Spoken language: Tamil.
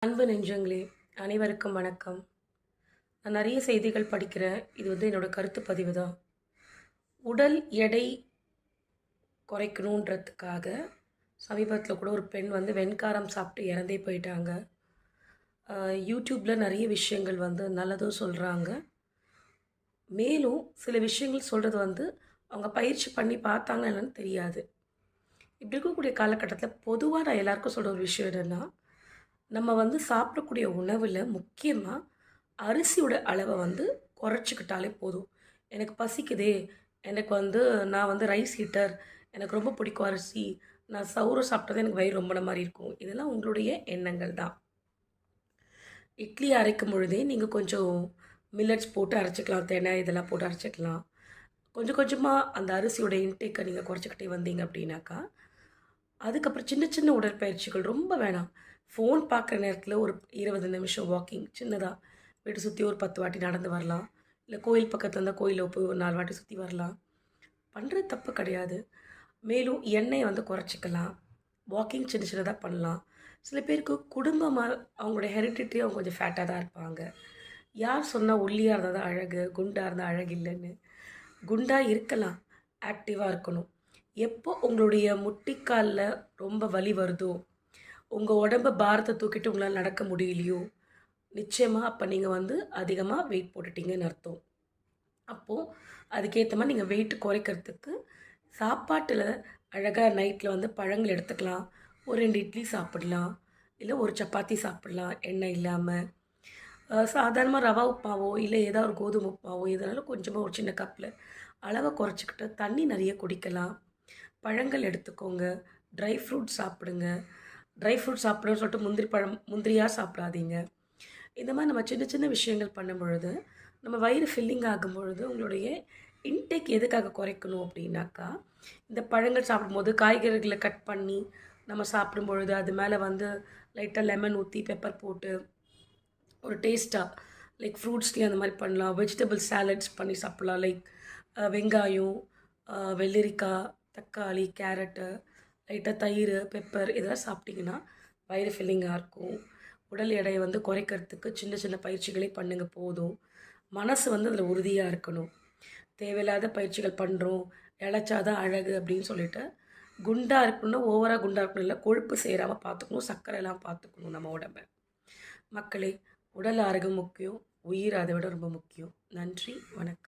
அன்பு நெஞ்சங்களே, அனைவருக்கும் வணக்கம். நான் நிறைய செய்திகள் படிக்கிறேன். இது என்னோட கருத்து பதிவு தான். உடல் எடை குறைக்கணுன்றதுக்காக சமீபத்தில் கூட ஒரு பெண் வெண்காரம் சாப்பிட்டு இறந்தே போயிட்டாங்க. யூடியூப்பில் நிறைய விஷயங்கள் நல்லதும் சொல்கிறாங்க. மேலும் சில விஷயங்கள் சொல்கிறது அவங்க பயிற்சி பண்ணி பார்த்தாங்க என்னன்னு தெரியாது. இப்படி இருக்கக்கூடிய காலகட்டத்தில் பொதுவாக நான் எல்லாருக்கும் சொல்கிற ஒரு விஷயம் என்னென்னா, நம்ம சாப்பிடக்கூடிய உணவில் முக்கியமாக அரிசியோட அளவை குறைச்சிக்கிட்டாலே போதும். எனக்கு பசிக்குதே, எனக்கு நான் ரைஸ் ஹீட்டர், எனக்கு ரொம்ப பிடிக்கும் அரிசி, நான் சௌரம் சாப்பிட்டது எனக்கு வயிறு ரொம்பின மாதிரி இருக்கும். இதெல்லாம் உங்களுடைய எண்ணங்கள் தான். இட்லி அரைக்கும் பொழுதே நீங்கள் கொஞ்சம் மில்லட்ஸ் போட்டு அரைச்சிக்கலாம், தினை இதெல்லாம் போட்டு அரைச்சிக்கலாம். கொஞ்சம் கொஞ்சமாக அந்த அரிசியோட இன்டேக்கை நீங்கள் குறைச்சிக்கிட்டே வந்தீங்க அப்படின்னாக்கா, அதுக்கப்புறம் சின்ன சின்ன உடற்பயிற்சிகள் ரொம்ப வேணாம். ஃபோன் பார்க்குற நேரத்தில் ஒரு 20 நிமிஷம் வாக்கிங் சின்னதாக வீட்டை சுற்றி ஒரு 10 வாட்டி நடந்து வரலாம். இல்லை கோயில் பக்கத்தில் இருந்தால் கோயிலில் போய் ஒரு 4 வாட்டி சுற்றி வரலாம். பண்ணுறது தப்பு கிடையாது. மேலும் எண்ணெயை குறைச்சிக்கலாம். வாக்கிங் சின்ன சின்னதாக பண்ணலாம். சில பேருக்கு குடும்பமாக அவங்களோட ஹெரிடிட்டி அவங்க கொஞ்சம் ஃபேட்டாக தான் இருப்பாங்க. யார் சொன்னால் ஒல்லியாக இருந்தால் தான் அழகு, குண்டாக இருந்தால் அழகு இல்லைன்னு. குண்டாக இருக்கலாம், ஆக்டிவாக இருக்கணும். எப்போ உங்களுடைய முட்டிக்காலில் ரொம்ப வலி வருதோ, உங்கள் உடம்பு பாரத்தை தூக்கிட்டு உங்களால் நடக்க முடியலையோ, நிச்சயமாக அப்போ நீங்கள் அதிகமாக வெயிட் போட்டுட்டீங்கன்னு அர்த்தம். அப்போது அதுக்கேற்ற மாதிரி நீங்கள் வெயிட் குறைக்கிறதுக்கு சாப்பாட்டில் அழகாக நைட்டில் பழங்கள் எடுத்துக்கலாம். ஒரு 2 இட்லி சாப்பிடலாம், இல்லை ஒரு சப்பாத்தி சாப்பிடலாம் எண்ணெய் இல்லாமல். சாதாரணமாக ரவா உப்புமாவோ இல்லை ஏதாவது ஒரு கோதுமை உப்புமாவோ இதனாலும் கொஞ்சமாக ஒரு சின்ன கப்பில் அளவை குறைச்சிக்கிட்டு தண்ணி நிறைய குடிக்கலாம். பழங்கள் எடுத்துக்கோங்க, ட்ரை ஃப்ரூட் சாப்பிடுங்க. ட்ரை ஃப்ரூட் சாப்பிடணும்னு சொல்லிட்டு முந்திரியாக சாப்பிடாதீங்க. இந்த மாதிரி நம்ம சின்ன சின்ன விஷயங்கள் பண்ணும் பொழுது நம்ம வயிறு ஃபில்லிங் ஆகும் பொழுது உங்களுடைய இன்டேக் எதுக்காக குறைக்கணும் அப்படின்னாக்கா, இந்த பழங்கள் சாப்பிடும்போது காய்கறிகளை கட் பண்ணி நம்ம சாப்பிடும் பொழுது அது மேலே லைட்டாக லெமன் ஊற்றி பெப்பர் போட்டு ஒரு டேஸ்ட்டாக லைக் ஃப்ரூட்ஸ்லேயும் அந்த மாதிரி பண்ணலாம். வெஜிடபிள் சாலட்ஸ் பண்ணி சாப்பிட்லாம். லைக் வெங்காயம், வெள்ளரிக்காய், தக்காளி, கேரட்டு, லைட்டாக தயிர், பெப்பர் இதெல்லாம் சாப்பிட்டிங்கன்னா வயிறு ஃபில்லிங்காக இருக்கும். உடல் எடையை குறைக்கிறதுக்கு சின்ன சின்ன பயிற்சிகளே பண்ணுங்கள் போதும். மனசு அதில் உறுதியாக இருக்கணும். தேவையில்லாத பயிற்சிகள் பண்ணுறோம், இளைச்சாதான் அழகு அப்படின்னு சொல்லிட்டு குண்டாக இருக்கணும்னா ஓவராக குண்டாக இருக்கணும் இல்லை, கொழுப்பு சேராமல் பார்த்துக்கணும், சர்க்கரையெல்லாம் பார்த்துக்கணும் நம்ம உடம்பை. மக்களே, உடல் ஆரோக்கியம் முக்கியம், உயிர் அதை விட ரொம்ப முக்கியம். நன்றி, வணக்கம்.